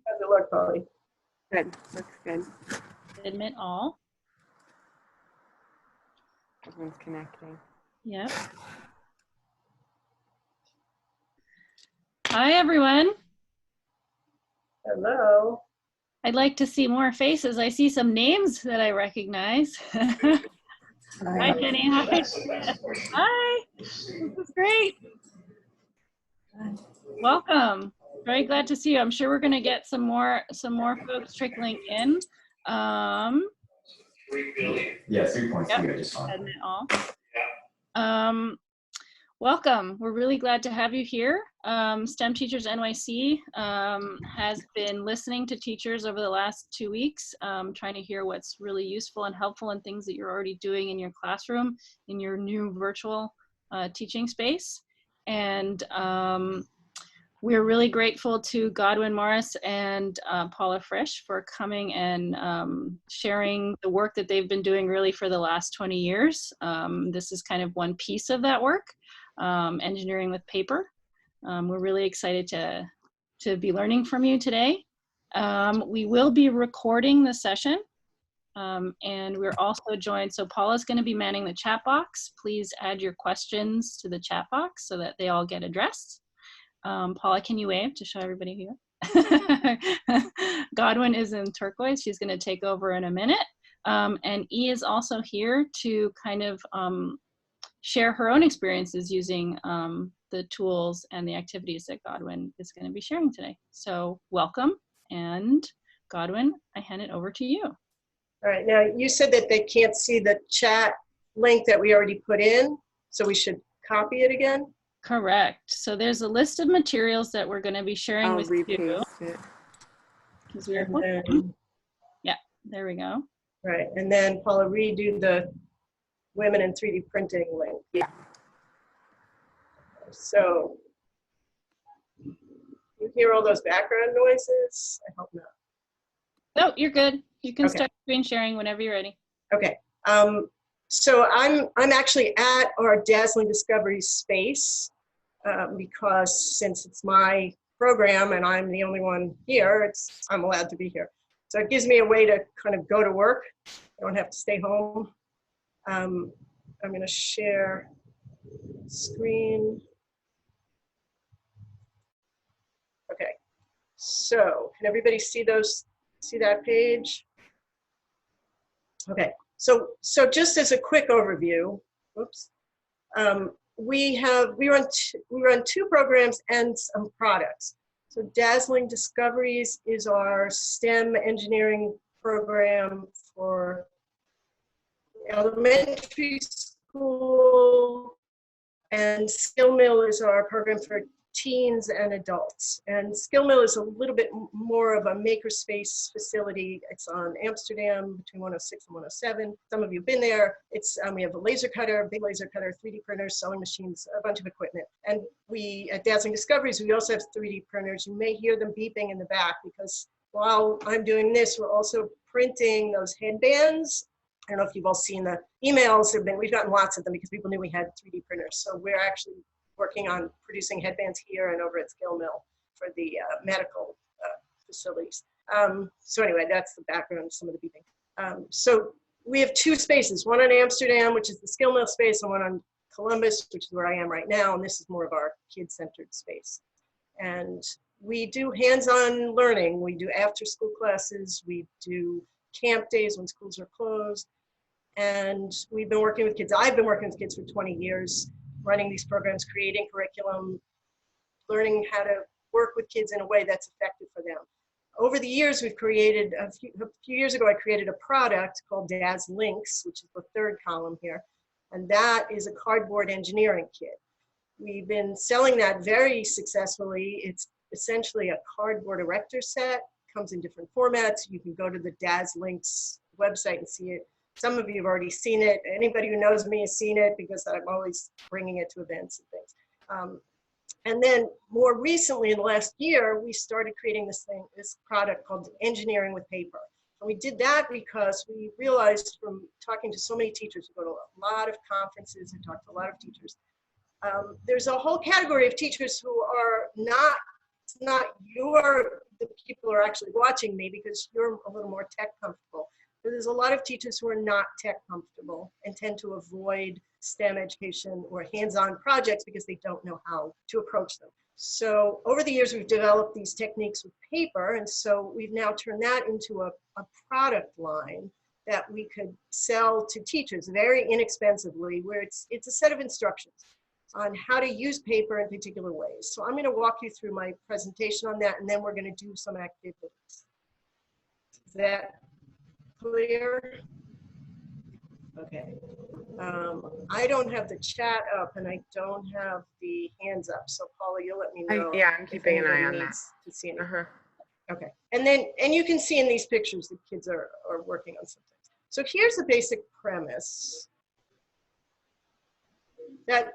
How's it look, Polly? Good, looks good. Admit all. Everyone's connecting. Yep. Hi, everyone. Hello. I'd like to see more faces. I see some names that I recognize. Hi, Jenny. Hi. Hi. This is great. Welcome. Very glad to see you. I'm sure we're going to get some more folks trickling in. Yeah, 3.2, Yep. I just saw. Admit all. Welcome. We're really glad to have you here. STEM Teachers NYC has been listening to teachers over the last 2 weeks, trying to hear what's really useful and helpful and things that you're already doing in your classroom, in your new virtual teaching space. And we're really grateful to Godwyn Morris and Paula Frisch for coming and sharing the work that they've been doing really for the last 20 years. This is kind of one piece of that work, engineering with paper. We're really excited to be learning from you today. We will be recording the session, and we're also joined, so Paula's going to be manning the chat box. Please add your questions to the chat box so that they all get addressed. Paula, can you wave to show everybody here? Godwyn is in turquoise. She's going to take over in a minute. And E is also here to kind of share her own experiences using the tools and the activities that Godwyn is going to be sharing today. So welcome. And Godwyn, I hand it over to you. All right. Now, you said that they can't see the chat link that we already put in, so we should copy it again? Correct. So there's a list of materials that we're going to be sharing with you. It. Yeah, there we go. Right. And then Paula, redo the Women in 3D Printing link. Yeah. So, you hear all those background noises? I hope not. No, you're good. You can Okay. start screen sharing whenever you're ready. Okay. So I'm actually at our Dazzling Discoveries space because since it's my program and I'm the only one here, I'm allowed to be here. So it gives me a way to kind of go to work. I don't have to stay home. I'm going to share screen. Okay. So can everybody see that page? Okay. So just as a quick overview, whoops, we run two programs and some products. So Dazzling Discoveries is our STEM engineering program for elementary school, and Skill Mill is our program for teens and adults. And Skill Mill is a little bit more of a makerspace facility. It's on Amsterdam between 106 and 107. Some of you have been there. We have a laser cutter, big laser cutter, 3D printers, sewing machines, a bunch of equipment. And we, at Dazzling Discoveries, we also have 3D printers. You may hear them beeping in the back because while I'm doing this, we're also printing those headbands. I don't know if you've all seen the emails. We've gotten lots of them because people knew we had 3D printers. So we're actually working on producing headbands here and over at Skill Mill for the medical facilities. So anyway, that's the background of some of the beeping. So we have two spaces, one in Amsterdam, which is the Skill Mill space, and one on Columbus, which is where I am right now, and this is more of our kid-centered space. And we do hands-on learning. We do after-school classes. We do camp days when schools are closed. And we've been working with kids. I've been working with kids for 20 years, running these programs, creating curriculum, learning how to work with kids in a way that's effective for them. Over the years, we've created, a few years ago, I created a product called Daz Links, which is the third column here. And that is a cardboard engineering kit. We've been selling that very successfully. It's essentially a cardboard erector set, comes in different formats. You can go to the Daz Links website and see it. Some of you have already seen it. Anybody who knows me has seen it because I'm always bringing it to events and things. And then more recently, in the last year, we started creating this product called Engineering with Paper. And we did that because we realized from talking to so many teachers, we go to a lot of conferences and talk to a lot of teachers. There's a whole category of teachers who are not your the people are actually watching me because you're a little more tech comfortable. But there's a lot of teachers who are not tech comfortable and tend to avoid STEM education or hands-on projects because they don't know how to approach them. So over the years, we've developed these techniques with paper, and so we've now turned that into a product line that we could sell to teachers very inexpensively, where it's a set of instructions on how to use paper in particular ways. So I'm going to walk you through my presentation on that, and then we're going to do some activities. Is that clear? Okay. I don't have the chat up, and I don't have the hands up. So Paula, you'll let me know. Yeah, I'm keeping an eye on that. To see anything. Okay. And you can see in these pictures the kids are working on something. So here's the basic premise, that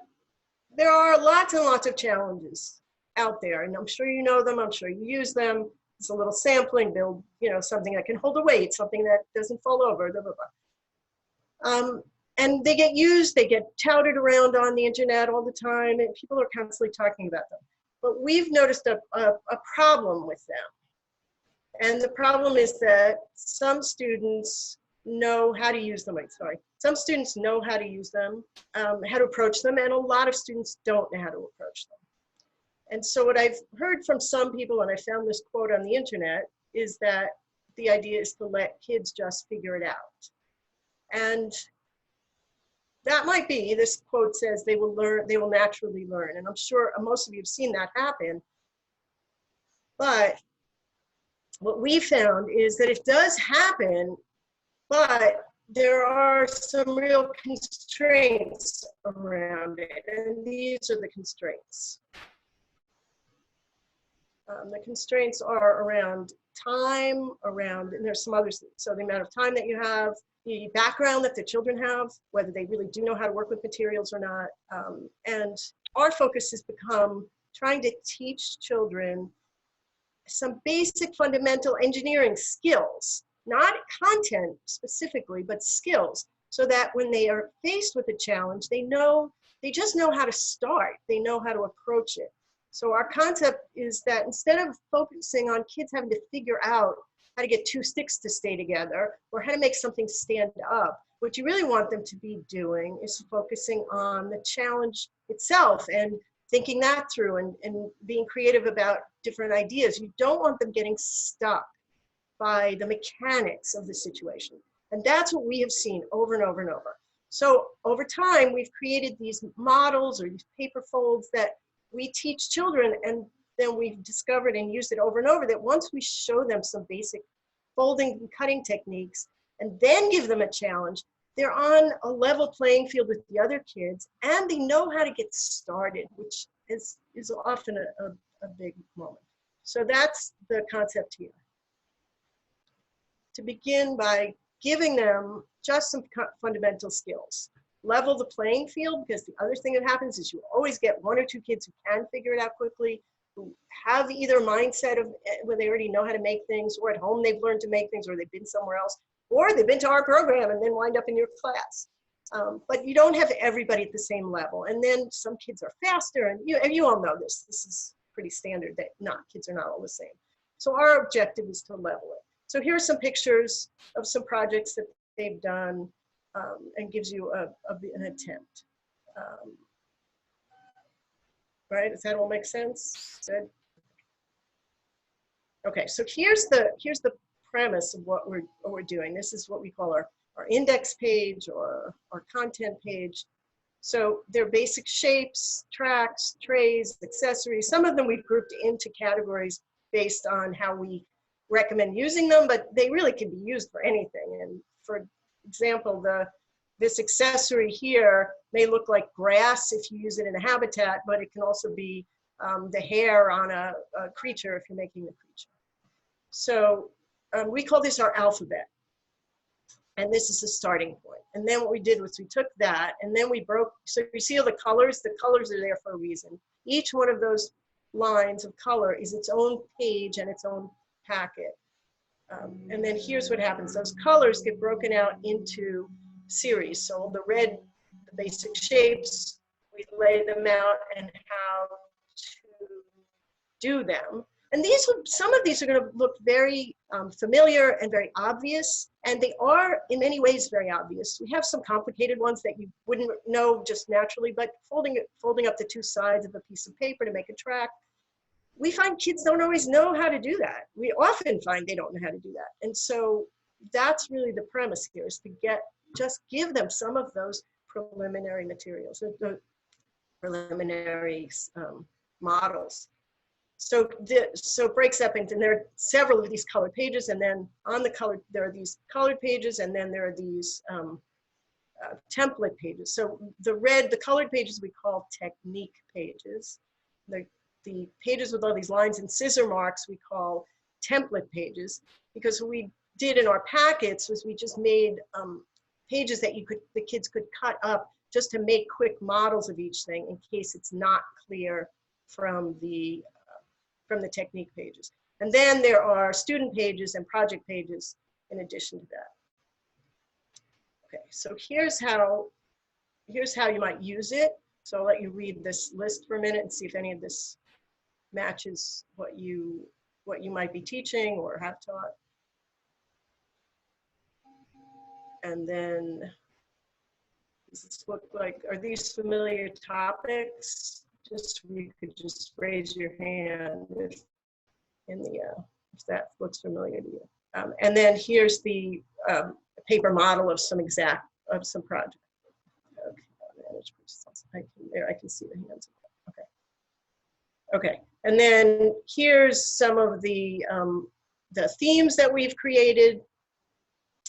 there are lots and lots of challenges out there, and I'm sure you know them, I'm sure you use them. It's a little sampling, build, something that can hold a weight, something that doesn't fall over, blah, blah, blah. And they get used, they get touted around on the internet all the time, and people are constantly talking about them. But we've noticed a problem with them. And the problem is that some students know how to use them. Some students know how to use them, how to approach them, and a lot of students don't know how to approach them. And so what I've heard from some people, and I found this quote on the internet, is that the idea is to let kids just figure it out. And that might be, this quote says they will learn, they will naturally learn. And I'm sure most of you have seen that happen. But what we found is that it does happen, but there are some real constraints around it, and these are the constraints. The constraints are around time, and there's some others. So the amount of time that you have, the background that the children have, whether they really do know how to work with materials or not. And our focus has become trying to teach children some basic fundamental engineering skills, not content specifically, but skills, so that when they are faced with a challenge, they just know how to start, they know how to approach it. So our concept is that instead of focusing on kids having to figure out how to get two sticks to stay together or how to make something stand up, what you really want them to be doing is focusing on the challenge itself and thinking that through and being creative about different ideas. You don't want them getting stuck by the mechanics of the situation. And that's what we have seen over and over and over. So over time, we've created these models or these paper folds that we teach children, and then we've discovered and used it over and over that once we show them some basic folding and cutting techniques and then give them a challenge, they're on a level playing field with the other kids, and they know how to get started, which is often a big moment. So that's the concept here. To begin by giving them just some fundamental skills. Level the playing field, because the other thing that happens is you always get one or two kids who can figure it out quickly, who have either a mindset of where they already know how to make things, or at home they've learned to make things, or they've been somewhere else, or they've been to our program and then wind up in your class. But you don't have everybody at the same level. And then some kids are faster, and you all know this. This is pretty standard that kids are not all the same. So our objective is to level it. So here are some pictures of some projects that they've done, and gives you an attempt. Right, does that all make sense? Good. Okay, so here's the premise of what we're doing. This is what we call our index page or our content page. So they're basic shapes, tracks, trays, accessories. Some of them we've grouped into categories based on how we recommend using them, but they really can be used for anything. And for example, this accessory here may look like grass if you use it in a habitat, but it can also be the hair on a creature if you're making a creature. So we call this our alphabet. And this is the starting point. And then what we did was we took that and then we broke, so you see all the colors are there for a reason. Each one of those lines of color is its own page and its own packet. And then here's what happens. Those colors get broken out into series. So the red, the basic shapes, we lay them out and how to do them. And some of these are going to look very familiar and very obvious, and they are in many ways very obvious. We have some complicated ones that you wouldn't know just naturally, but folding up the two sides of a piece of paper to make a track, we find kids don't always know how to do that. We often find they don't know how to do that. And so that's really the premise here, is to just give them some of those preliminary materials, the preliminary models. So it breaks up into, and there are several of these colored pages, and then on there are these colored pages, and then there are these template pages. So the colored pages we call technique pages. The pages with all these lines and scissor marks we call template pages, because what we did in our packets was we just made pages that the kids could cut up just to make quick models of each thing in case it's not clear from the technique pages. And then there are student pages and project pages in addition to that. Okay, so here's how you might use it. So I'll let you read this list for a minute and see if any of this matches what you might be teaching or have taught. And then, does this look like, are these familiar topics? You could just raise your hand if that looks familiar to you. And then here's the paper model of some project. Okay, there I can see the hands. Okay, and then here's some of the themes that we've created.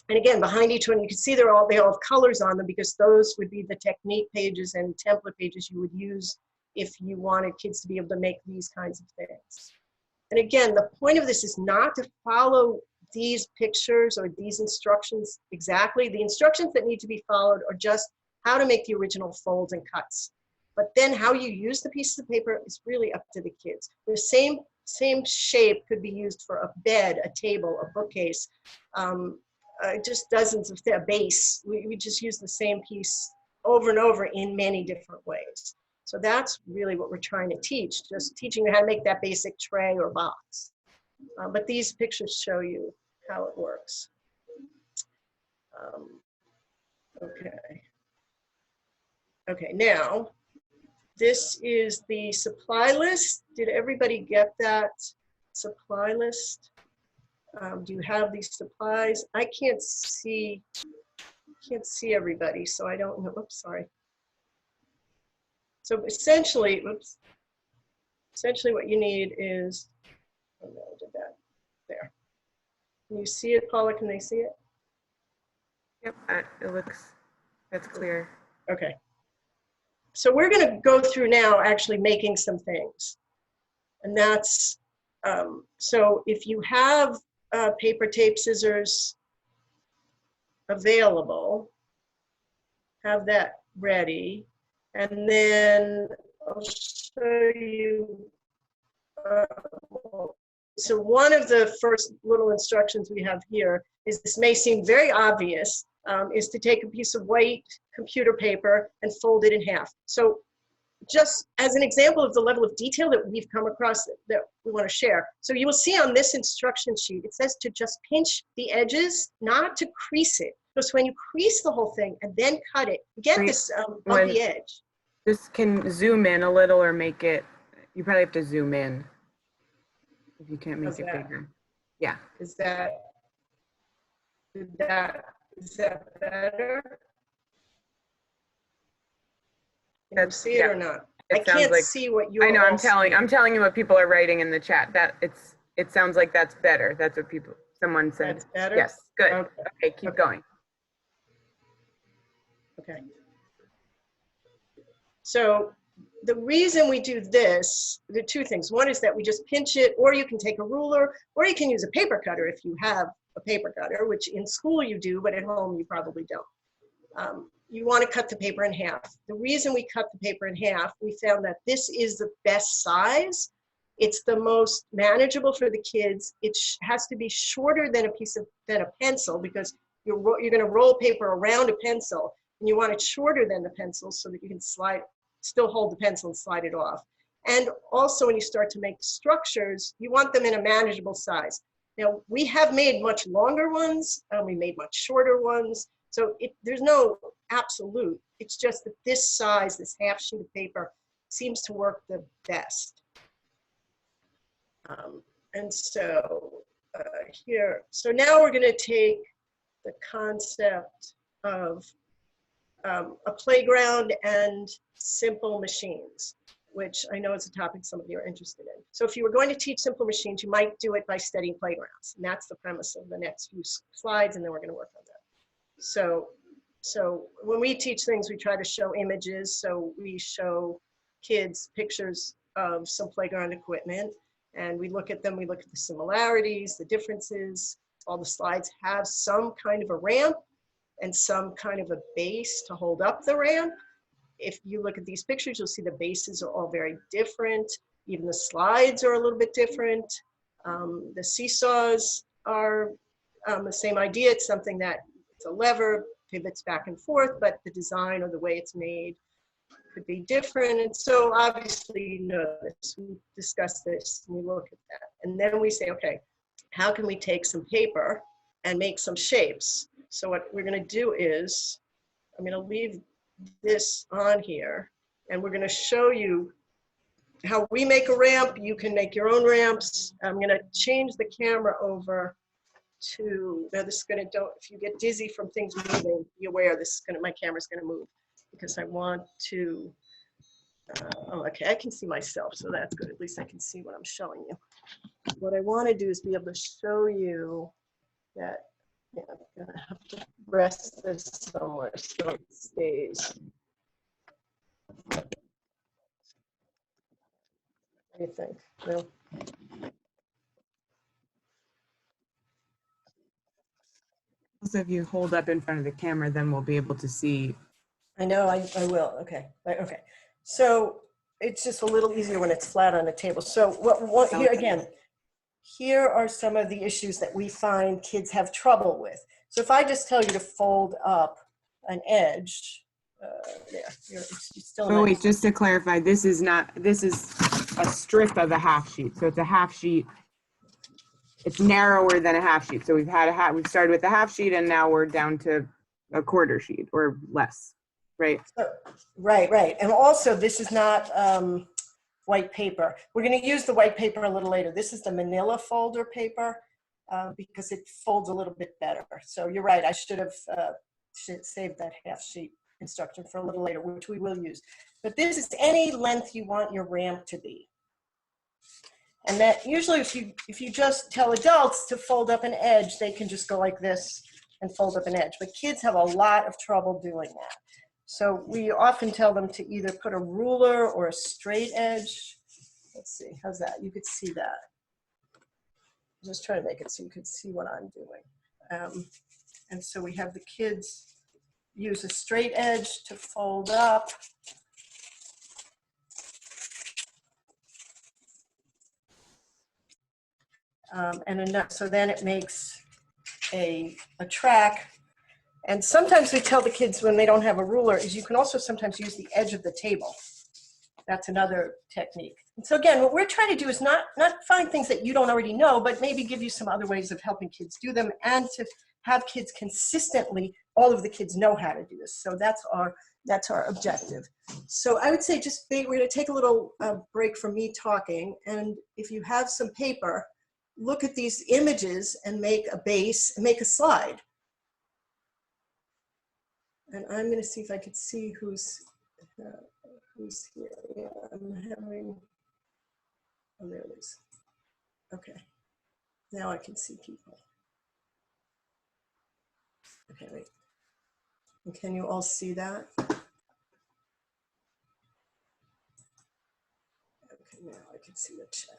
And again, behind each one, you can see they all have colors on them, because those would be the technique pages and template pages you would use if you wanted kids to be able to make these kinds of things. And again, the point of this is not to follow these pictures or these instructions exactly. The instructions that need to be followed are just how to make the original folds and cuts. But then how you use the pieces of paper is really up to the kids. The same shape could be used for a bed, a table, a bookcase, just dozens of a base. We just use the same piece over and over in many different ways. So that's really what we're trying to teach, just teaching you how to make that basic tray or box. But these pictures show you how it works. Okay, now, this is the supply list. Did everybody get that supply list? Do you have these supplies? I can't see everybody, so I don't know. Oops, sorry. So essentially what you need is, oh no, I did that, there. Can you see it, Paula? Can they see it? Yep, that's clear. Okay. So we're going to go through now actually making some things. And that's, so if you have paper, tape, scissors available, have that ready. And then I'll show you. So one of the first little instructions we have here is, this may seem very obvious, is to take a piece of white computer paper and fold it in half. So just as an example of the level of detail that we've come across that we want to share. So you will see on this instruction sheet, it says to just pinch the edges, not to crease it. Because when you crease the whole thing and then cut it, you get this bumpy edge. This can zoom in a little or make it, you probably have to zoom in if you can't make it bigger. Yeah. Is that better? Can you see it or not? I can't see what you're. I know. I'm telling you what people are writing in the chat. That it sounds like that's better. That's what someone said. That's better. Yes. Good. Okay. Keep going. Okay. So the reason we do this, there are two things. One is that we just pinch it, or you can take a ruler, or you can use a paper cutter if you have a paper cutter, which in school you do, but at home you probably don't. You want to cut the paper in half. The reason we cut the paper in half, we found that this is the best size. It's the most manageable for the kids. It has to be shorter than a pencil, because you're going to roll paper around a pencil, and you want it shorter than the pencil so that you can still hold the pencil and slide it off. And also when you start to make structures, you want them in a manageable size. Now, we have made much longer ones, we made much shorter ones. So there's no absolute, it's just that this size, this half sheet of paper seems to work the best. And so here, so now we're gonna take the concept of a playground and simple machines, which I know is a topic some of you are interested in. So if you were going to teach simple machines, you might do it by studying playgrounds. And that's the premise of the next few slides, and then we're gonna work on that. So when we teach things, we try to show images. So we show kids pictures of some playground equipment, and we look at them, we look at the similarities, the differences. All the slides have some kind of a ramp and some kind of a base to hold up the ramp. If you look at these pictures, you'll see the bases are all very different. Even the slides are a little bit different. The seesaws are the same idea. It's something that it's a lever, pivots back and forth, but the design or the way it's made could be different. And so obviously, you know this, we discuss this and we look at that. And then we say, okay, how can we take some paper and make some shapes? So what we're gonna do is, I'm gonna leave this on here and we're gonna show you how we make a ramp. You can make your own ramps. I'm gonna change the camera over to, now this is gonna, if you get dizzy from things moving, be aware this is gonna, my camera's gonna move because I want to, oh, okay, I can see myself, so that's good. At least I can see what I'm showing you. What I wanna do is be able to show you that, yeah, I'm gonna have to rest this somewhere so it stays. What do you think? No? Also, if you hold up in front of the camera, then we'll be able to see. I know, I will, okay, okay. So it's just a little easier when it's flat on a table. So what here again, here are some of the issues that we find kids have trouble with. So if I just tell you to fold up an edge, there, you're still. Oh wait, just to clarify, this is a strip of a half sheet. So it's a half sheet. It's narrower than a half sheet. So we've started with a half sheet and now we're down to a quarter sheet or less, right? So, right. And also this is not white paper. We're going to use the white paper a little later. This is the manila folder paper because it folds a little bit better. So you're right, I should have saved that half sheet instruction for a little later, which we will use. But this is any length you want your ramp to be. And that usually if you just tell adults to fold up an edge, they can just go like this and fold up an edge. But kids have a lot of trouble doing that. So we often tell them to either put a ruler or a straight edge. Let's see, how's that? You could see that. I'm just trying to make it so you could see what I'm doing. And so we have the kids use a straight edge to fold up. So then it makes a track. And sometimes we tell the kids when they don't have a ruler is you can also sometimes use the edge of the table. That's another technique. And so again, what we're trying to do is not find things that you don't already know, but maybe give you some other ways of helping kids do them and to have kids consistently, all of the kids know how to do this. So that's our objective. So I would say we're gonna take a little break from me talking. And if you have some paper, look at these images and make a base, make a slide. And I'm going to see if I could see who's here. Yeah, I'm having, oh, there it is. Okay, now I can see people. Okay, wait. And can you all see that? Okay, now I can see the chat.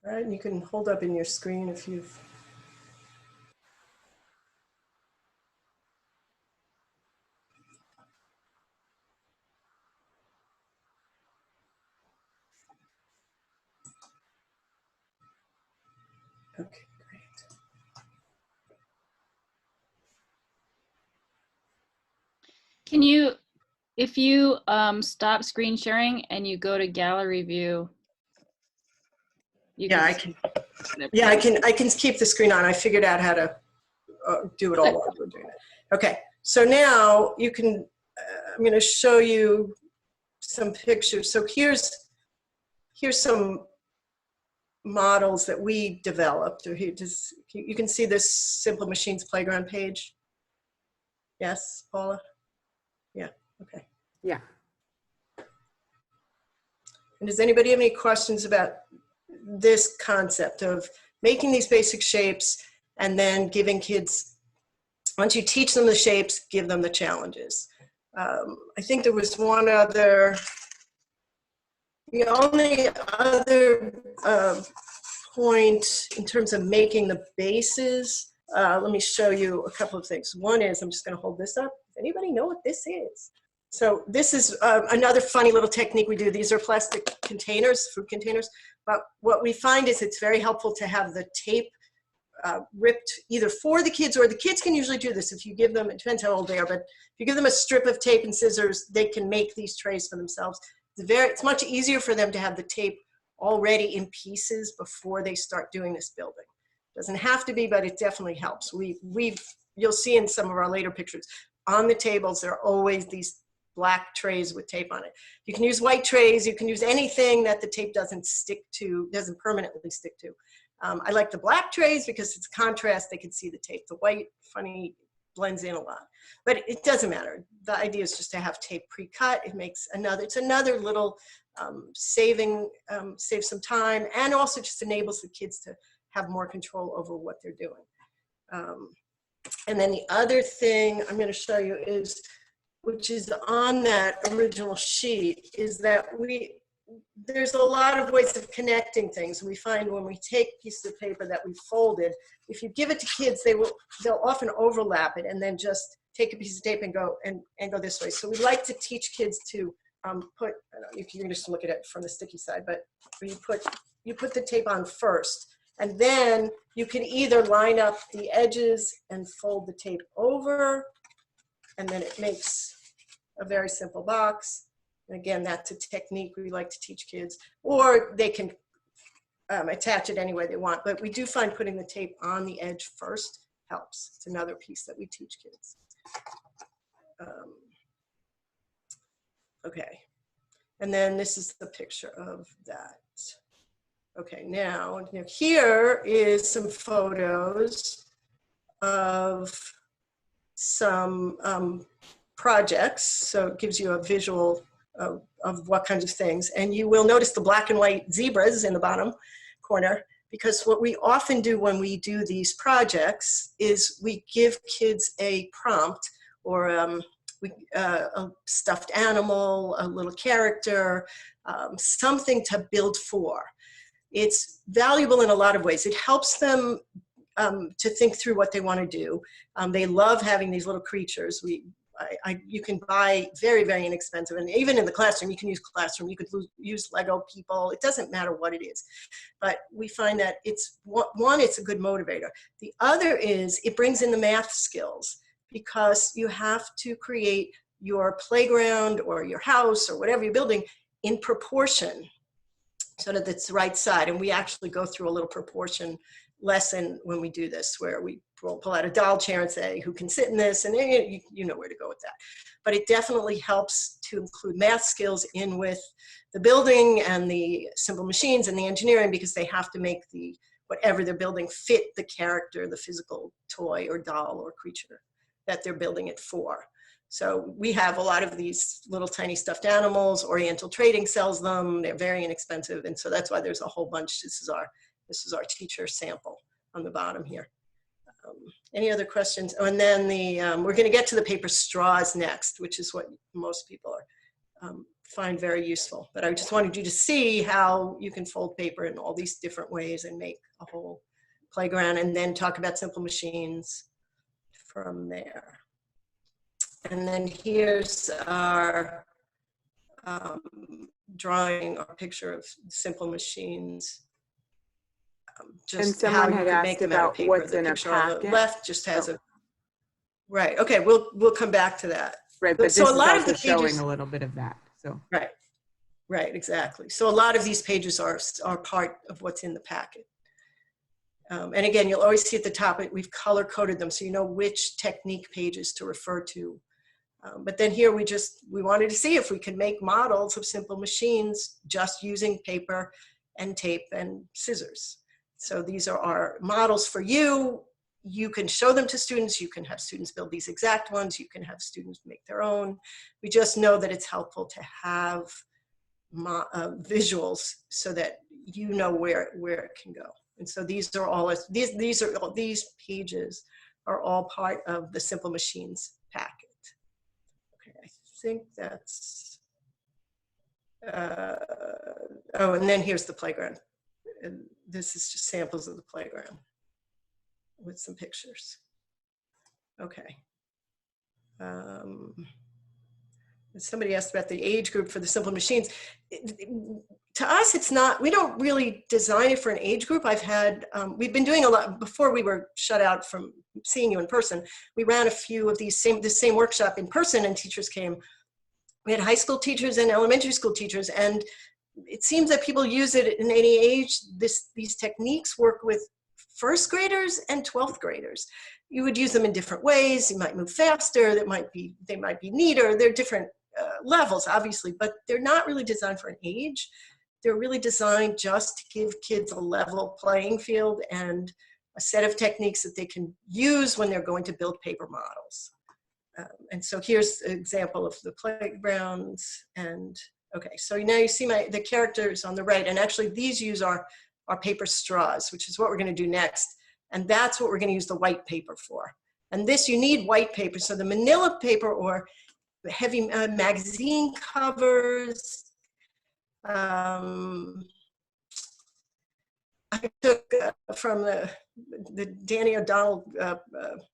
All right, and you can hold up in your screen if you've. Okay, great. Can you, if you stop screen sharing and you go to gallery view, you Yeah, I see can. Yeah, I can keep the screen on. I figured out how to do it all while we're doing it. Okay, so now you can. I'm going to show you some pictures. So here's some models that we developed. Or here, just you can see this Simple Machines Playground page. Yes, Paula. Yeah. Okay. Yeah. And does anybody have any questions about this concept of making these basic shapes and then giving kids, once you teach them the shapes, give them the challenges? I think there was one other, the only other point in terms of making the bases. Let me show you a couple of things. One is, I'm just going to hold this up. Does anybody know what this is? So this is another funny little technique we do. These are plastic containers, food containers. But what we find is it's very helpful to have the tape ripped either for the kids, or the kids can usually do this if you give them, it depends how old they are, but if you give them a strip of tape and scissors, they can make these trays for themselves. It's much easier for them to have the tape already in pieces before they start doing this building. Doesn't have to be, but it definitely helps. You'll see in some of our later pictures, on the tables, there are always these black trays with tape on it. You can use white trays, you can use anything that the tape doesn't stick to, doesn't permanently stick to. I like the black trays because it's contrast, they can see the tape. The white, funny, blends in a lot. But it doesn't matter. The idea is just to have tape pre-cut. It makes it's another little saves some time, and also just enables the kids to have more control over what they're doing. And then the other thing I'm going to show you is, which is on that original sheet, is that there's a lot of ways of connecting things. We find when we take pieces of paper that we folded, if you give it to kids, they'll often overlap it and then just take a piece of tape and go this way. So we like to teach kids to put, I don't know if you can just look at it from the sticky side, but you put the tape on first, and then you can either line up the edges and fold the tape over, and then it makes a very simple box. And again, that's a technique we like to teach kids, or they can attach it any way they want. But we do find putting the tape on the edge first helps. It's another piece that we teach kids. Okay, and then this is the picture of that. Okay, now here is some photos of some projects. So it gives you a visual of what kinds of things. And you will notice the black and white zebras in the bottom corner, because what we often do when we do these projects is we give kids a prompt, or a stuffed animal, a little character, something to build for. It's valuable in a lot of ways. It helps them to think through what they want to do. They love having these little creatures. You can buy very, very inexpensive, and even in the classroom, you can use classroom, you could use Lego people, it doesn't matter what it is. But we find that it's a good motivator. The other is it brings in the math skills, because you have to create your playground or your house or whatever you're building in proportion, so that it's the right side. And we actually go through a little proportion lesson when we do this, where we pull out a doll chair and say, who can sit in this? And then you know where to go with that. But it definitely helps to include math skills in with the building and the simple machines and the engineering, because they have to make whatever they're building fit the character, the physical toy or doll or creature that they're building it for. So we have a lot of these little tiny stuffed animals. Oriental Trading sells them. They're very inexpensive. And so that's why there's a whole bunch. This is our teacher sample on the bottom here. Any other questions? Oh, and then we're going to get to the paper straws next, which is what most people are find very useful. But I just wanted you to see how you can fold paper in all these different ways and make a whole playground, and then talk about simple machines from there. And then here's our drawing or picture of simple machines. Just And someone how you had could asked make them out of about paper. what's The in a picture on the packet. left just has a, right, okay, we'll come back to that. Right, but So this a is lot of also the showing pages, a little bit of that, so. right, right, exactly. So a lot of these pages are part of what's in the packet. And again, you'll always see at the top, we've color coded them so you know which technique pages to refer to. But then here we wanted to see if we could make models of simple machines just using paper and tape and scissors. So these are our models for you. You can show them to students. You can have students build these exact ones. You can have students make their own. We just know that it's helpful to have visuals so that you know where it can go. And so these are all these pages are all part of the Simple Machines packet. Okay, I think that's. Oh, and then here's the playground. And this is just samples of the playground with some pictures. Okay. Somebody asked about the age group for the simple machines. To us, it's not, we don't really design it for an age group. We've been doing a lot, before we were shut out from seeing you in person, we ran a few of this same workshop in person, and teachers came. We had high school teachers and elementary school teachers, and it seems that people use it in any age. These techniques work with first graders and 12th graders. You would use them in different ways. You might move faster. They might be neater. They're different levels, obviously, but they're not really designed for an age. They're really designed just to give kids a level playing field and a set of techniques that they can use when they're going to build paper models. And so here's an example of the playgrounds. And okay, so now you see the characters on the right, and actually these use our paper straws, which is what we're going to do next. And that's what we're going to use the white paper for. And this, you need white paper. So the manila paper or the heavy magazine covers. I took from the Danny O'Donnell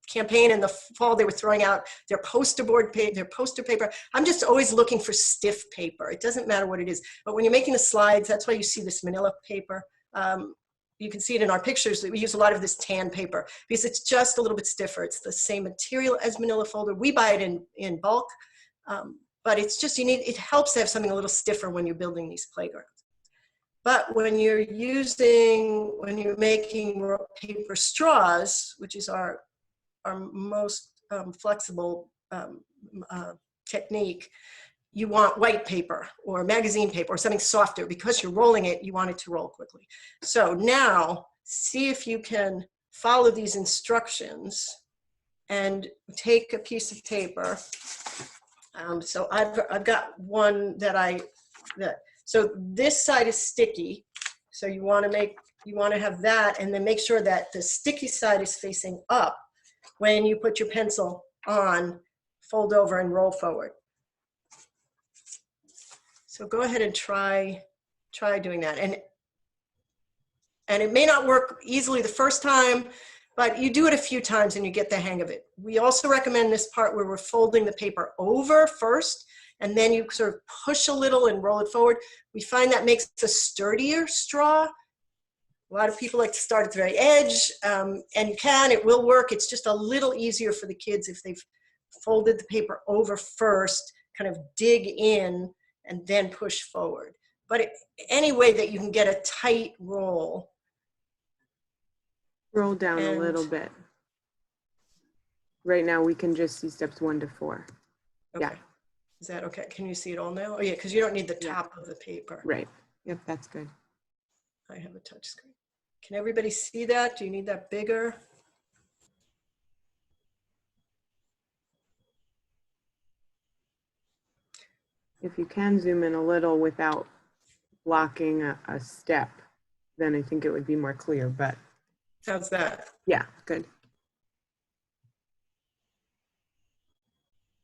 campaign in the fall. They were throwing out their poster paper. I'm just always looking for stiff paper. It doesn't matter what it is. But when you're making the slides, that's why you see this manila paper. You can see it in our pictures. We use a lot of this tan paper because it's just a little bit stiffer. It's the same material as manila folder. We buy it in bulk, but it's just, it helps to have something a little stiffer when you're building these playgrounds. But when you're making paper straws, which is our most flexible technique, you want white paper or magazine paper or something softer because you're rolling it, you want it to roll quickly. So now see if you can follow these instructions and take a piece of paper. So I've got one so this side is sticky. So you want to have that, and then make sure that the sticky side is facing up. When you put your pencil on, fold over and roll forward. So go ahead and try doing that. And it may not work easily the first time, but you do it a few times and you get the hang of it. We also recommend this part where we're folding the paper over first, and then you sort of push a little and roll it forward. We find that makes a sturdier straw. A lot of people like to start at the very edge, and it will work. It's just a little easier for the kids if they've folded the paper over first, kind of dig in and then push forward. But any way that you can get a tight roll. Roll down a little bit. Right now we can just see steps 1 to 4. Okay. Yeah. Is that okay? Can you see it all now? Oh yeah, because you don't need the top of the paper. Right. Yep, that's good. I have a touch screen. Can everybody see that? Do you need that bigger? If you can zoom in a little without blocking a step, then I think it would be more clear, but. How's that? Yeah, good.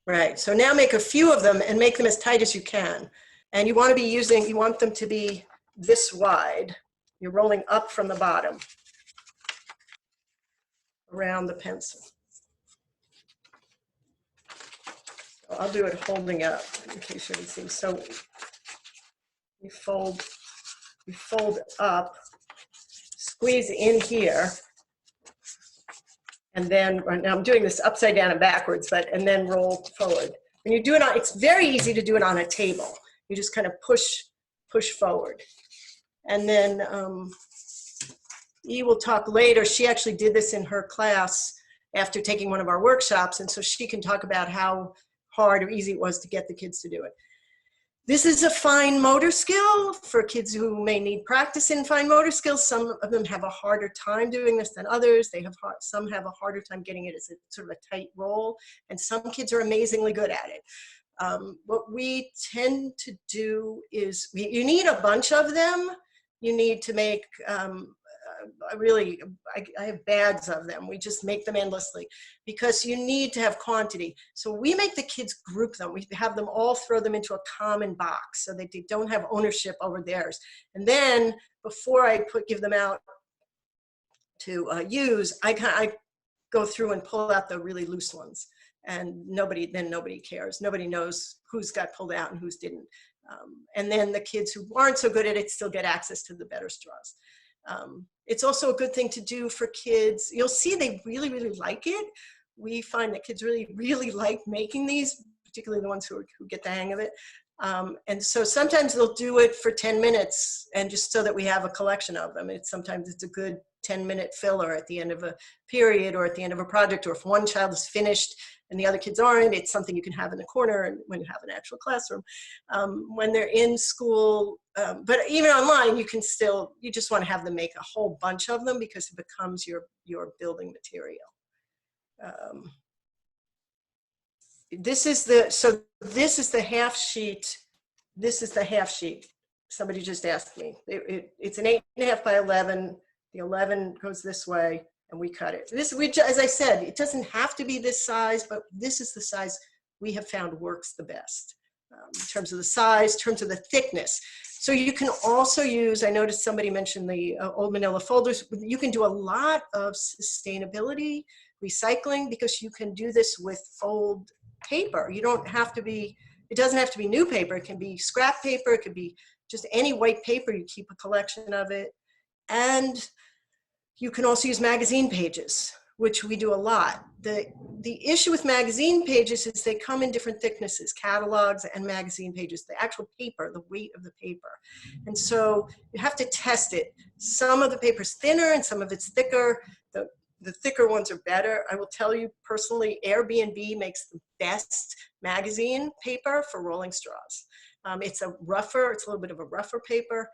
Right, so now make a few of them and make them as tight as you can. And you want them to be this wide. You're rolling up from the bottom around the pencil. So I'll do it holding up in case you can see. So you fold up, squeeze in here, and then, now I'm doing this upside down and backwards, and then roll forward. When you do it it's very easy to do it on a table. You just kind of push forward. And then E will talk later. She actually did this in her class after taking one of our workshops, and so she can talk about how hard or easy it was to get the kids to do it. This is a fine motor skill for kids who may need practice in fine motor skills. Some of them have a harder time doing this than others. Some have a harder time getting it as a sort of a tight roll, and some kids are amazingly good at it. What we tend to do is, you need a bunch of them. You need to make, I have bags of them. We just make them endlessly because you need to have quantity. So we make the kids group them. We have them all throw them into a common box so that they don't have ownership over theirs. And then before I give them out to use, I go through and pull out the really loose ones. And nobody cares. Nobody knows who's got pulled out and who's didn't. And then the kids who aren't so good at it still get access to the better straws. It's also a good thing to do for kids. You'll see they really, really like it. We find that kids really, really like making these, particularly the ones who get the hang of it. And so sometimes they'll do it for 10 minutes and just so that we have a collection of them. Sometimes it's a good 10-minute filler at the end of a period or at the end of a project, or if one child is finished and the other kids aren't, it's something you can have in the corner and when you have an actual classroom. When they're in school, but even online, you just want to have them make a whole bunch of them because it becomes your building material. This is the half sheet. This is the half sheet. Somebody just asked me. It's an 8.5 by 11. The 11 goes this way, and we cut it. As I said, it doesn't have to be this size, but this is the size we have found works the best in terms of the size, in terms of the thickness. So you can also use, I noticed somebody mentioned the old manila folders. You can do a lot of sustainability, recycling, because you can do this with old paper. It doesn't have to be new paper. It can be scrap paper. It could be just any white paper. You keep a collection of it. And you can also use magazine pages, which we do a lot. The issue with magazine pages is they come in different thicknesses, catalogs and magazine pages, the actual paper, the weight of the paper. And so you have to test it. Some of the paper's thinner and some of it's thicker. The thicker ones are better. I will tell you personally, Airbnb makes the best magazine paper for rolling straws. It's a little bit of a rougher paper.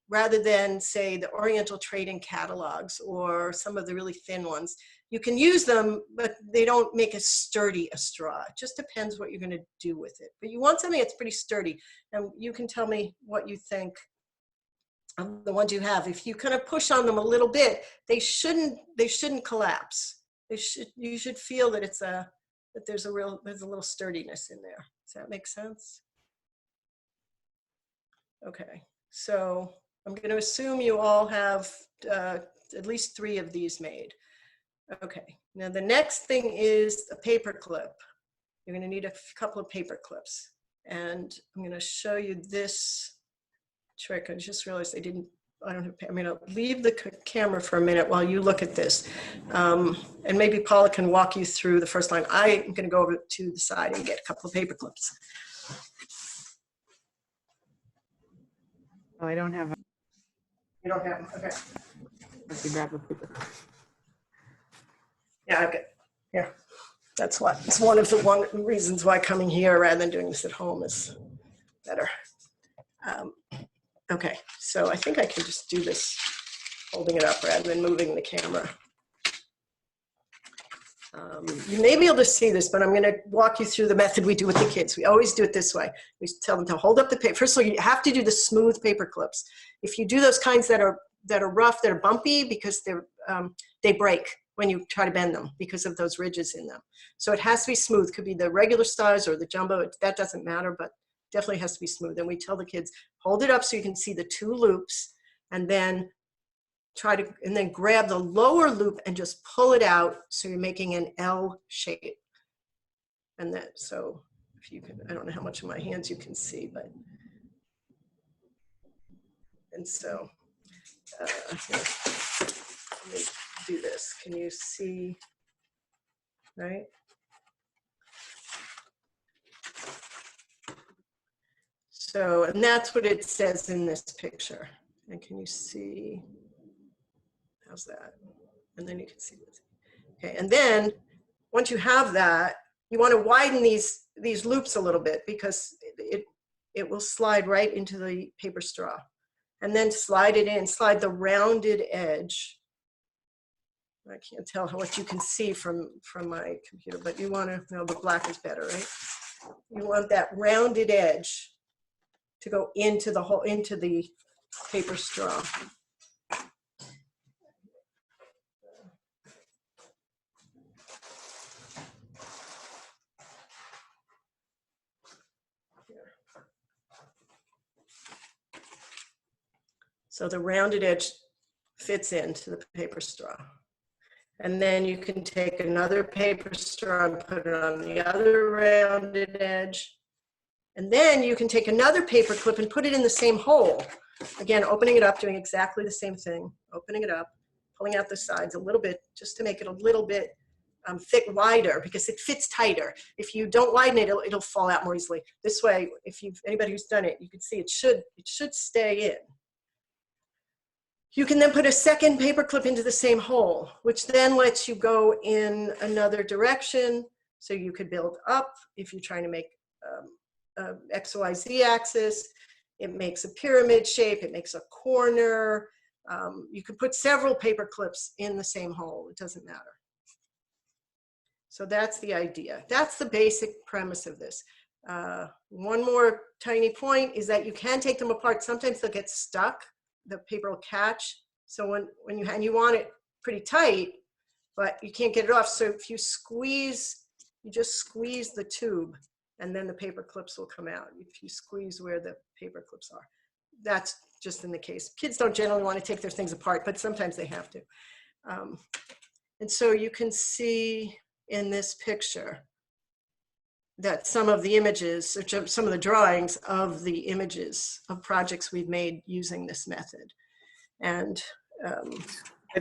Rather than, say, the Oriental Trading catalogs or some of the really thin ones. You can use them, but they don't make as sturdy a straw. It just depends what you're going to do with it. But you want something that's pretty sturdy. And you can tell me what you think of the ones you have. If you kind of push on them a little bit, they shouldn't collapse. You should feel that there's a little sturdiness in there. Does that make sense? Okay. So I'm going to assume you all have at least 3 of these made. Okay, now the next thing is a paper clip. You're going to need a couple of paper clips. And I'm going to show you this trick. I just realized I'm going to leave the camera for a minute while you look at this. And maybe Paula can walk you through the first line. I'm going to go over to the side and get a couple of paper clips. Oh, I don't have. You don't have them, okay. Let's grab a paper. Yeah, okay. Yeah, it's one of the reasons why coming here rather than doing this at home is better. Okay, so I think I can just do this holding it up rather than moving the camera. You may be able to see this, but I'm going to walk you through the method we do with the kids. We always do it this way. We tell them to hold up the paper. First of all, you have to do the smooth paper clips. If you do those kinds that are rough, that are bumpy, because they break when you try to bend them because of those ridges in them. So it has to be smooth. Could be the regular size or the jumbo. That doesn't matter, but definitely has to be smooth. And we tell the kids, hold it up so you can see the 2 loops, and then grab the lower loop and just pull it out so you're making an L shape. And that, so if you can, I don't know how much of my hands you can see, but, and so, here, let me do this. Can you see, right? So, and that's what it says in this picture. And can you see, how's that? And then you can see this. Okay, and then once you have that, you want to widen these loops a little bit because it will slide right into the paper straw. And then slide it in, slide the rounded edge. I can't tell what you can see from my computer, but you want to, no, the black is better, right? You want that rounded edge to go into the paper straw. So the rounded edge fits into the paper straw. And then you can take another paper straw and put it on the other rounded edge. And then you can take another paper clip and put it in the same hole. Again, opening it up, doing exactly the same thing. Opening it up, pulling out the sides a little bit, just to make it a little bit thick, wider, because it fits tighter. If you don't widen it, it'll fall out more easily. This way, if anybody who's done it, you can see it should stay in. You can then put a second paper clip into the same hole, which then lets you go in another direction. So you could build up if you're trying to make X, Y, Z axis. It makes a pyramid shape. It makes a corner. You could put several paper clips in the same hole. It doesn't matter. So that's the idea. That's the basic premise of this. One more tiny point is that you can take them apart. Sometimes they'll get stuck. The paper will catch. So when you want it pretty tight, but you can't get it off. So if you just squeeze the tube, and then the paper clips will come out. If you squeeze where the paper clips are, that's just in the case. Kids don't generally want to take their things apart, but sometimes they have to. And so you can see in this picture that some of the images, or some of the drawings of the images of projects we've made using this method. And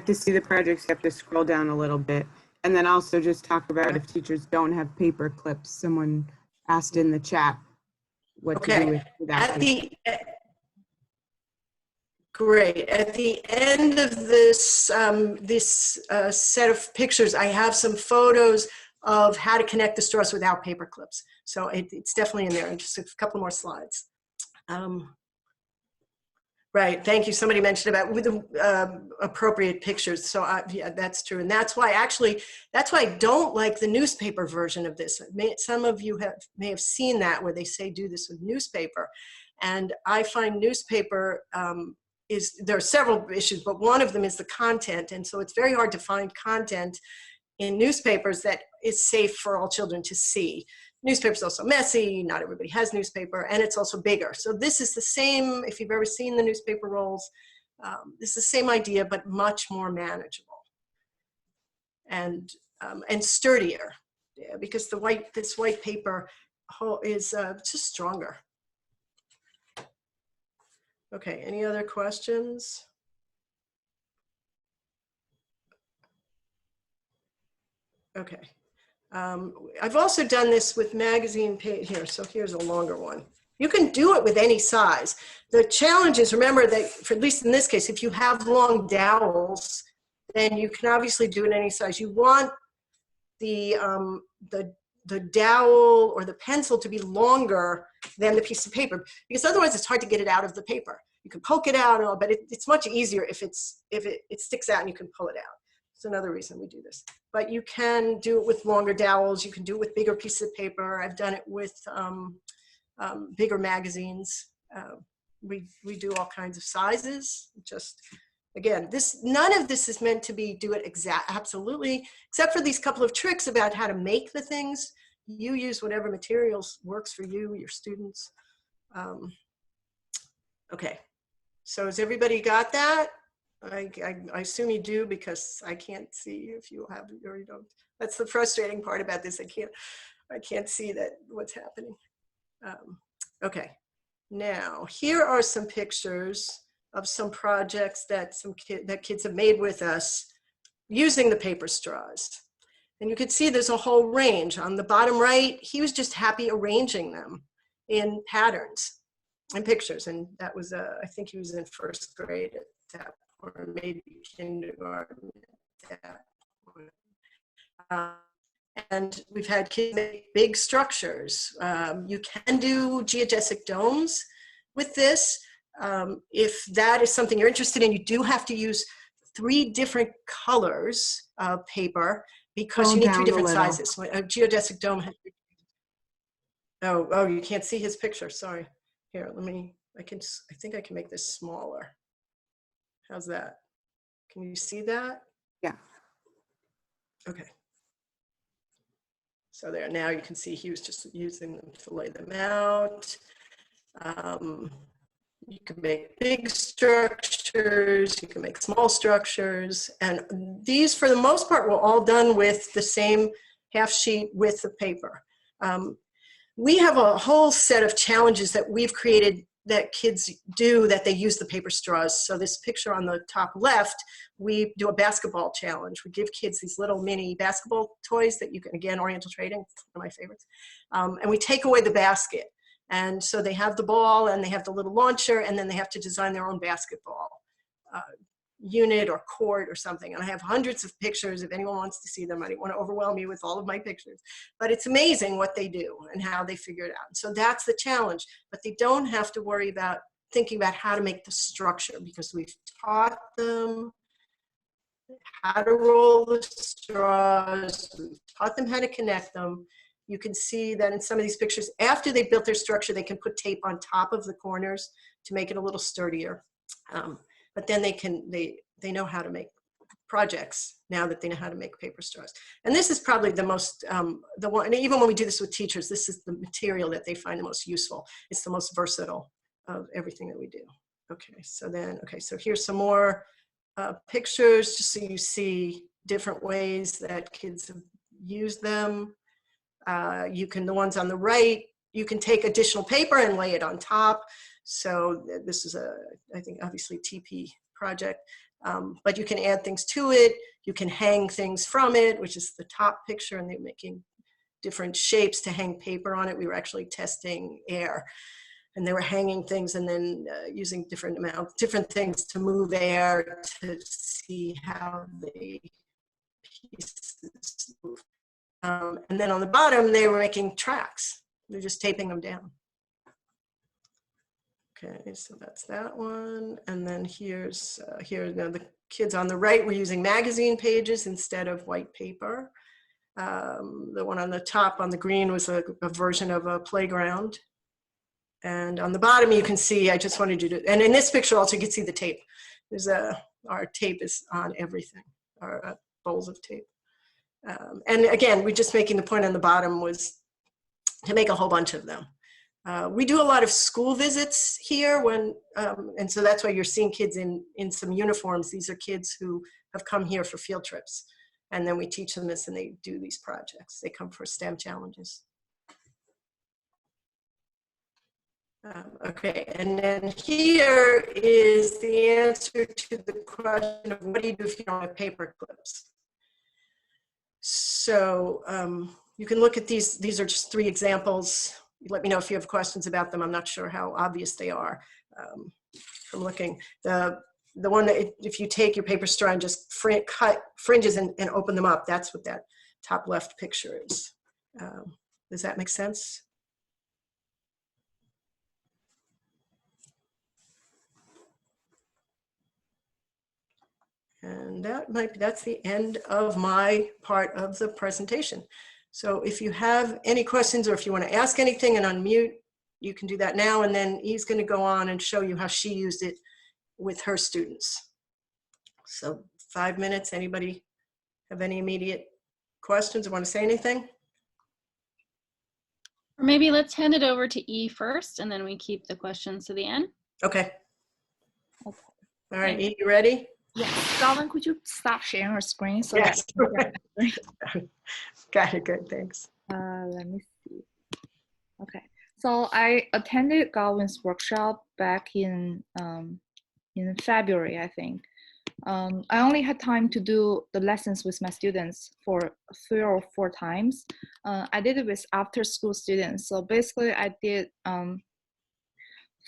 to see the projects, you have to scroll down a little bit. And then also just talk about if teachers don't have paper clips. Someone asked in the chat what to do with that. Great. At the end of this, set of pictures, I have some photos of how to connect the straws without paper clips. So it's definitely in there. And just a couple more slides. Right, thank you. Somebody mentioned about with appropriate pictures. So yeah, that's true. And that's why I don't like the newspaper version of this. Some of you may have seen that where they say do this with newspaper. And I find newspaper there are several issues, but one of them is the content. And so it's very hard to find content in newspapers that is safe for all children to see. Newspaper's also messy, not everybody has newspaper, and it's also bigger. So this is the same, if you've ever seen the newspaper rolls, this is the same idea, but much more manageable and sturdier, yeah, because this white paper is just stronger. Okay, any other questions? Okay. I've also done this with magazine page here, so here's a longer one. You can do it with any size. The challenge is, remember that, for at least in this case, if you have long dowels, then you can obviously do it in any size. You want the dowel or the pencil to be longer than the piece of paper, because otherwise it's hard to get it out of the paper. You can poke it out and all, but it's much easier if it sticks out and you can pull it out. It's another reason we do this. But you can do it with longer dowels. You can do it with bigger pieces of paper. I've done it with bigger magazines. We do all kinds of sizes. Just, again, none of this is meant to do it absolutely, except for these couple of tricks about how to make the things. You use whatever materials works for you, your students. Okay, so has everybody got that? I assume you do, because I can't see if you have it or you don't. That's the frustrating part about this. I can't see that what's happening. Okay, now here are some pictures of some projects that kids have made with us using the paper straws. And you can see there's a whole range. On the bottom right, he was just happy arranging them in patterns and pictures. And that was, I think he was in first grade at that point, or maybe kindergarten at that point. And we've had kids make big structures. You can do geodesic domes with this. If that is something you're interested in, you do have to use 3 different colors of paper, because you need 3 different sizes. So a geodesic dome has, oh, you can't see his picture, sorry. Here, I think I can make this smaller. How's that? Can you see that? Yeah. Okay. So there, now you can see he was just using them to lay them out. You can make big structures, you can make small structures, and these, for the most part, were all done with the same half sheet width of paper. We have a whole set of challenges that we've created that kids do, that they use the paper straws. So this picture on the top left, we do a basketball challenge. We give kids these little mini basketball toys that you can, again, Oriental trading, one of my favorites. And we take away the basket. And so they have the ball and they have the little launcher, and then they have to design their own basketball unit or court or something. And I have hundreds of pictures if anyone wants to see them. I don't want to overwhelm you with all of my pictures, but it's amazing what they do and how they figure it out. So that's the challenge, but they don't have to worry about thinking about how to make the structure, because we've taught them how to roll the straws, we've taught them how to connect them. You can see that in some of these pictures, after they built their structure, they can put tape on top of the corners to make it a little sturdier. But then they know how to make projects now that they know how to make paper straws. And this is probably the most, the one, and even when we do this with teachers, this is the material that they find the most useful. It's the most versatile of everything that we do. Okay, so here's some more pictures, just so you see different ways that kids have used them. The ones on the right, you can take additional paper and lay it on top. So this is I think obviously TP project, but you can add things to it. You can hang things from it, which is the top picture, and they're making different shapes to hang paper on it. We were actually testing air, and they were hanging things and then using different things to move air to see how the pieces move. And then on the bottom, they were making tracks. They're just taping them down. Okay, so that's that one. And then here now the kids on the right were using magazine pages instead of white paper. The one on the top on the green was a version of a playground. And on the bottom, you can see, I just wanted you to, and in this picture also you can see the tape. Our tape is on everything, our bowls of tape. And again, we're just making the point on the bottom was to make a whole bunch of them. We do a lot of school visits here and so that's why you're seeing kids in some uniforms. These are kids who have come here for field trips. And then we teach them this and they do these projects. They come for STEM challenges. Okay, and then here is the answer to the question of what do you do if you don't have paper clips? So you can look at these are just 3 examples. Let me know if you have questions about them. I'm not sure how obvious they are from looking. The one that if you take your paper straw and just cut fringes and open them up, that's what that top left picture is. Does that make sense? And that's the end of my part of the presentation. So if you have any questions or if you want to ask anything and unmute, you can do that now. And then he's going to go on and show you how she used it with her students. So 5 minutes. Anybody have any immediate questions or want to say anything? Or maybe let's hand it over to E first, and then we keep the questions to the end. Okay. Okay. All right, E, you ready? Yes. Godwyn, could you stop sharing your screen so Yes. that Got it, good, thanks. let me see. Okay. So I attended Godwyn's workshop back in February, I think. I only had time to do the lessons with my students for 3 or 4 times. I did it with after-school students. So basically, I did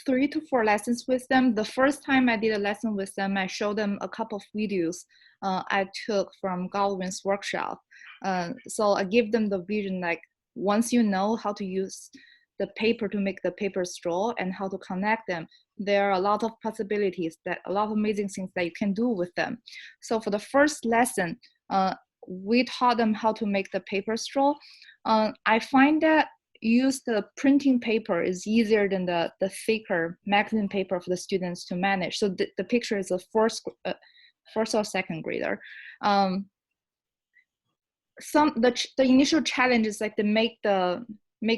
3 to 4 lessons with them. The first time I did a lesson with them, I showed them a couple of videos I took from Godwyn's workshop. So I give them the vision, like, once you know how to use the paper to make the paper straw and how to connect them, there are a lot of possibilities, that a lot of amazing things that you can do with them. So for the first lesson, we taught them how to make the paper straw. I find that use the printing paper is easier than the thicker magazine paper for the students to manage. So the picture is a first or second grader. The initial challenge is like to make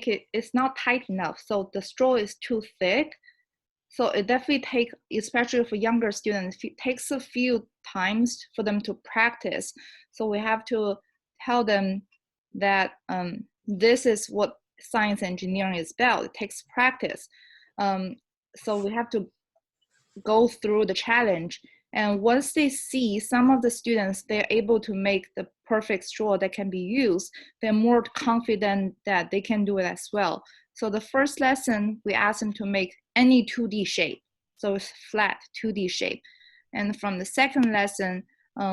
it, it's not tight enough. So the straw is too thick. So it definitely takes, especially for younger students, it takes a few times for them to practice. So we have to tell them that this is what science engineering is about. It takes practice. So we have to go through the challenge. And once they see some of the students, they're able to make the perfect straw that can be used, they're more confident that they can do it as well. So the first lesson, we asked them to make any 2D shape. So it's flat 2D shape. And from the second lesson,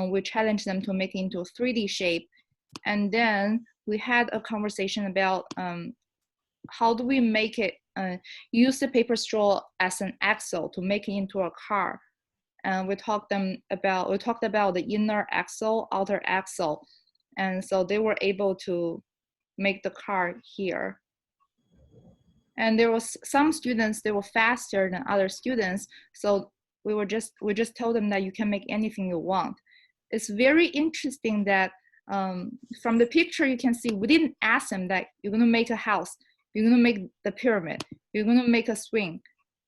we challenged them to make it into a 3D shape. And then we had a conversation about how do we make it, use the paper straw as an axle to make it into a car. And we talked about the inner axle, outer axle. And so they were able to make the car here. And there was some students, they were faster than other students. So we just told them that you can make anything you want. It's very interesting that from the picture you can see, we didn't ask them that you're gonna make a house, you're gonna make the pyramid, you're gonna make a swing.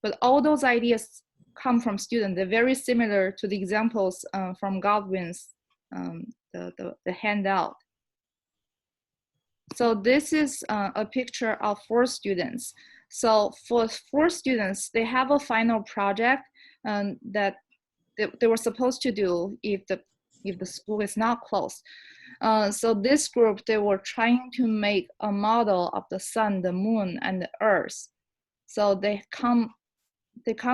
But all those ideas come from students. They're very similar to the examples from Godwyn's, the handout. So this is a picture of 4 students. So for 4 students, they have a final project that they were supposed to do if the school is not closed. So this group, they were trying to make a model of the sun, the moon, and the earth. So they come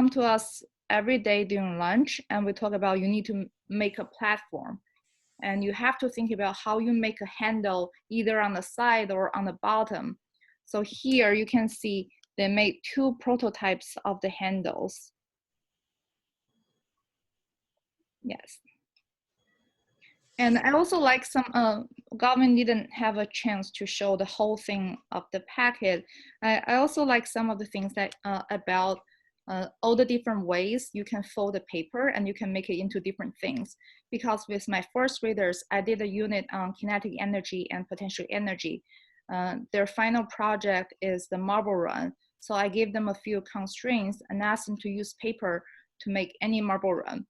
to us every day during lunch, and we talk about you need to make a platform. And you have to think about how you make a handle either on the side or on the bottom. So here you can see they made 2 prototypes of the handles. Yes. And I also like some, Godwyn didn't have a chance to show the whole thing of the packet. I also like some of the things that about all the different ways you can fold the paper and you can make it into different things. Because with my first graders, I did a unit on kinetic energy and potential energy. Their final project is the marble run. So I gave them a few constraints and asked them to use paper to make any marble run.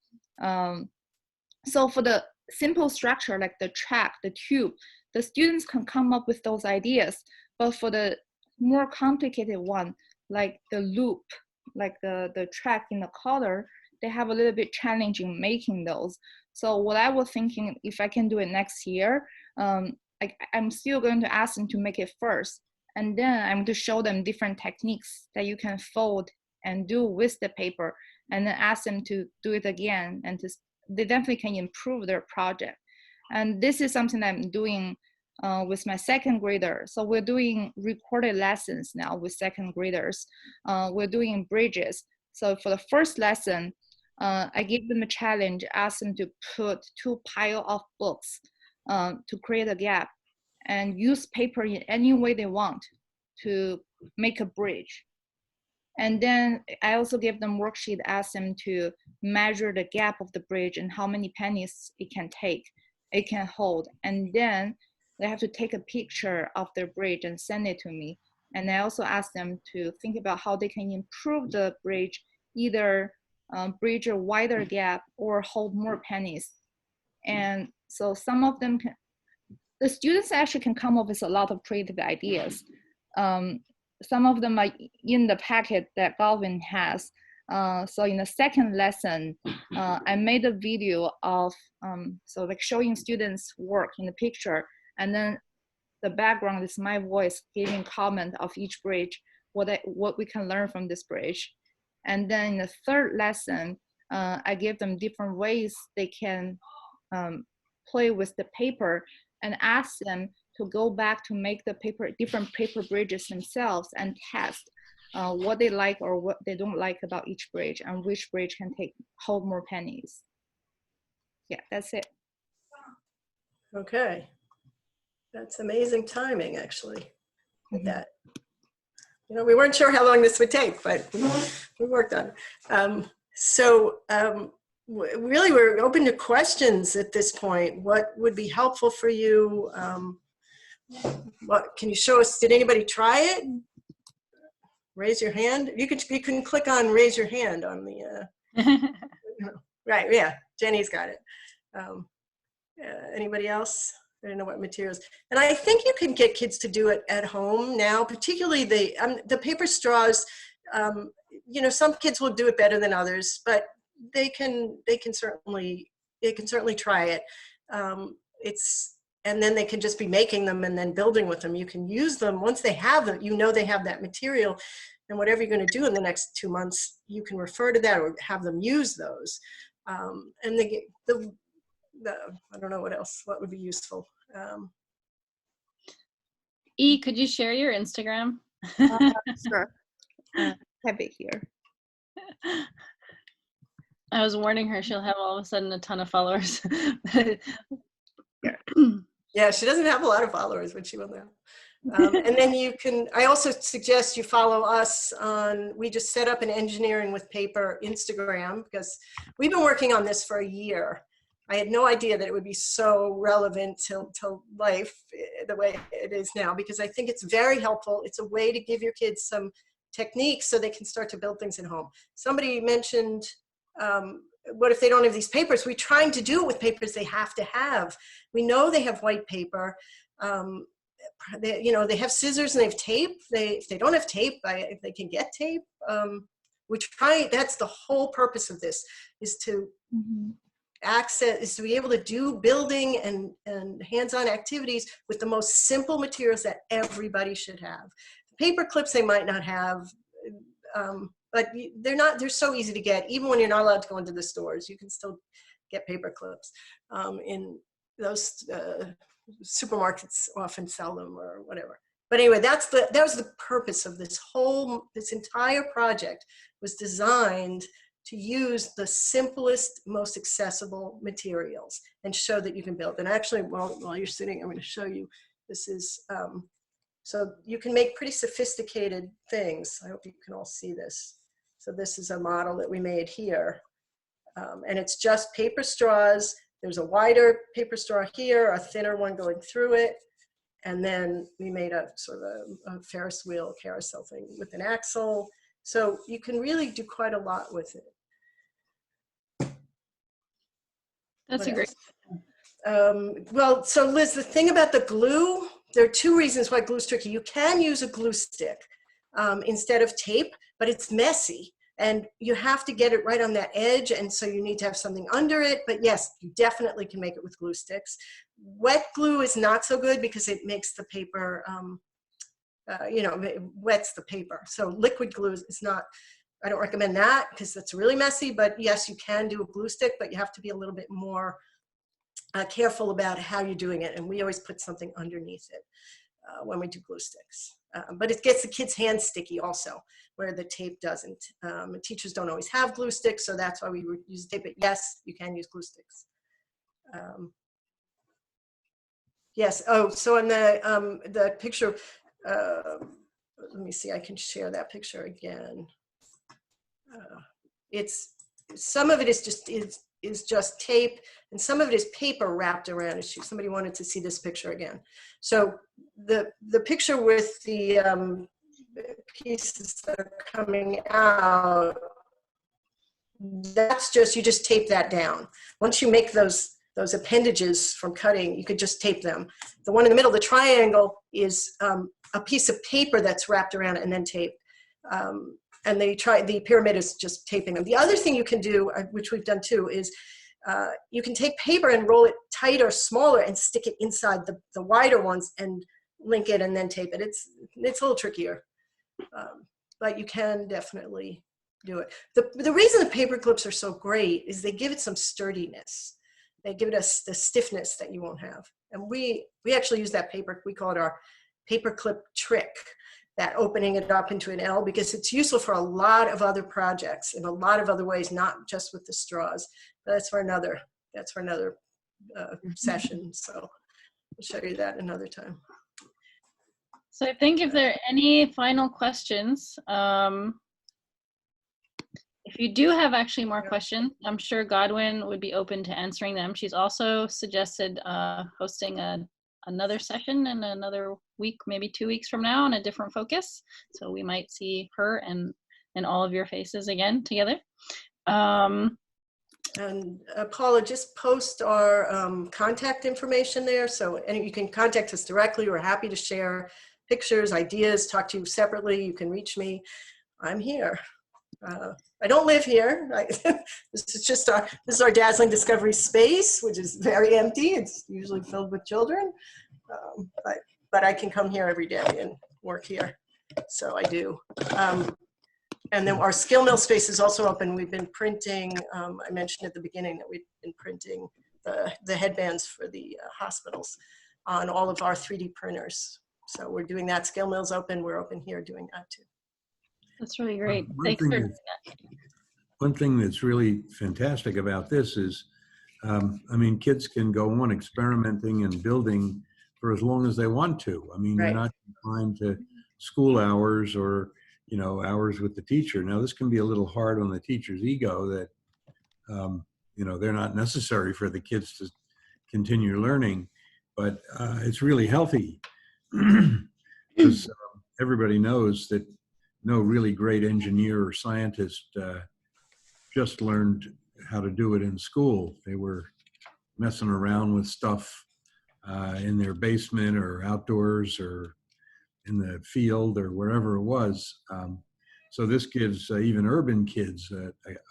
So for the simple structure like the track, the tube, the students can come up with those ideas. But for the more complicated one, like the loop, like the track in the color, they have a little bit challenging making those. So what I was thinking, if I can do it next year, I'm still going to ask them to make it first. And then I'm going to show them different techniques that you can fold and do with the paper, and then ask them to do it again, and they definitely can improve their project. And this is something I'm doing with my second grader. So we're doing recorded lessons now with second graders. We're doing bridges. So for the first lesson, I gave them a challenge, asked them to put 2 piles of books to create a gap and use paper in any way they want to make a bridge. And then I also gave them worksheet, asked them to measure the gap of the bridge and how many pennies it can hold. And then they have to take a picture of their bridge and send it to me. And I also asked them to think about how they can improve the bridge, either bridge a wider gap or hold more pennies. And so some of them the students actually can come up with a lot of creative ideas. Some of them are in the packet that Godwyn has. So in the second lesson, I made a video of, so like showing students work in the picture, and then the background is my voice giving comment of each bridge, what we can learn from this bridge. And then in the third lesson, I give them different ways they can play with the paper, and ask them to go back to make the different paper bridges themselves and test what they like or what they don't like about each bridge, and which bridge can hold more pennies. Yeah, that's it. Okay. That's amazing timing, actually, with that. You know, we weren't sure how long this would take, but we worked on it. Really, we're open to questions at this point. What would be helpful for you? What can you show us? Did anybody try it? Raise your hand. You can click on raise your hand on the. Right. Yeah. Jenny's got it. Anybody else? I don't know what materials. And I think you can get kids to do it at home now, particularly the paper straws. You know, some kids will do it better than others, but they can certainly try it. And then they can just be making them and then building with them. You can use them once they have them. You know they have that material, and whatever you're going to do in the next 2 months, you can refer to that or have them use those. And I don't know what else. What would be useful? Could you share your Instagram? Sure. Have it here. I was warning her she'll have all of a sudden a ton of followers. Yeah, she doesn't have a lot of followers, but she will now. And then I also suggest you follow us on, we just set up an Engineering with Paper Instagram, because we've been working on this for a year. I had no idea that it would be so relevant to life the way it is now, because I think it's very helpful. It's a way to give your kids some techniques so they can start to build things at home. Somebody mentioned, what if they don't have these papers? We're trying to do it with papers they have to have. We know they have white paper. They have scissors and they have tape. If they don't have tape, if they can get tape, that's the whole purpose of this, is to to be able to do building and hands-on activities with the most simple materials that everybody should have. Paper clips they might not have, but they're so easy to get. Even when you're not allowed to go into the stores, you can still get paper clips. In those supermarkets often sell them or whatever. But anyway, that was the purpose of this entire project, was designed to use the simplest, most accessible materials and show that you can build. And actually, while you're sitting, I'm going to show you. This is, so you can make pretty sophisticated things. I hope you can all see this. So this is a model that we made here. And it's just paper straws. There's a wider paper straw here, a thinner one going through it. And then we made a sort of a Ferris wheel carousel thing with an axle. So you can really do quite a lot with it. That's a great. Well, so Liz, the thing about the glue, there are two reasons why glue is tricky. You can use a glue stick instead of tape, but it's messy. And you have to get it right on that edge, and so you need to have something under it. But yes, you definitely can make it with glue sticks. Wet glue is not so good because it makes the paper, it wets the paper. So liquid glue is not, I don't recommend that because that's really messy. But yes, you can do a glue stick, but you have to be a little bit more careful about how you're doing it. And we always put something underneath it when we do glue sticks. But it gets the kids' hands sticky also, where the tape doesn't. Teachers don't always have glue sticks, so that's why we use tape. But yes, you can use glue sticks. Yes. Oh, so in the picture, let me see. I can share that picture again. Some of it is just tape, and some of it is paper wrapped around a shoe. Somebody wanted to see this picture again. So the picture with the pieces that are coming out, that's just, you just tape that down. Once you make those appendages from cutting, you could just tape them. The one in the middle, the triangle, is a piece of paper that's wrapped around it and then taped. And the pyramid is just taping them. The other thing you can do, which we've done too, is you can take paper and roll it tighter, smaller, and stick it inside the wider ones and link it and then tape it. It's a little trickier, but you can definitely do it. The reason the paper clips are so great is they give it some sturdiness. They give it us the stiffness that you won't have. And we actually use that paper, we call it our paper clip trick, that opening it up into an L, because it's useful for a lot of other projects in a lot of other ways, not just with the straws. But that's for another session. So I'll show you that another time. So I think if there are any final questions, if you do have actually more questions, I'm sure Godwyn would be open to answering them. She's also suggested hosting another session in another week, maybe 2 weeks from now, on a different focus. So we might see her and all of your faces again together. And Paula, just post our contact information there. So you can contact us directly. We're happy to share pictures, ideas, talk to you separately. You can reach me. I'm here. I don't live here. This is our dazzling discovery space, which is very empty. It's usually filled with children, but I can come here every day and work here. So I do. And then our skill mill space is also open. We've been printing, I mentioned at the beginning that we've been printing the headbands for the hospitals on all of our 3D printers. So we're doing that. Skill mill's open. We're open here doing that too. That's really great. Thanks for doing that. One thing that's really fantastic about this is, I mean, kids can go on experimenting and building for as long as they want to. I mean, Right. They're not confined to school hours or, hours with the teacher. Now, this can be a little hard on the teacher's ego that, they're not necessary for the kids to continue learning, but it's really healthy because everybody knows that no really great engineer or scientist just learned how to do it in school. They were messing around with stuff in their basement or outdoors or in the field or wherever it was. So this gives even urban kids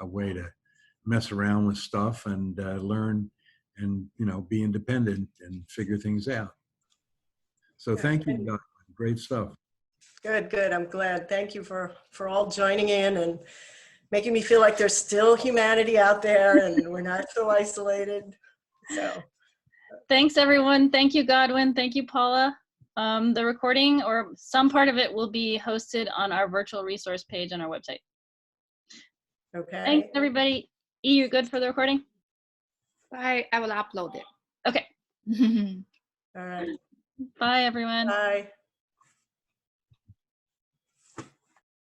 a way to mess around with stuff and learn and, be independent and figure things out. So thank you, Godwyn. Great stuff. Good. I'm glad. Thank you for all joining in and making me feel like there's still humanity out there and we're not so isolated. So Thanks, everyone. Thank you, Godwyn. Thank you, Paula. The recording or some part of it will be hosted on our virtual resource page on our website. okay. Thanks, everybody. E, you're good for the recording? I will upload it. Okay. All right. Bye, everyone. Bye.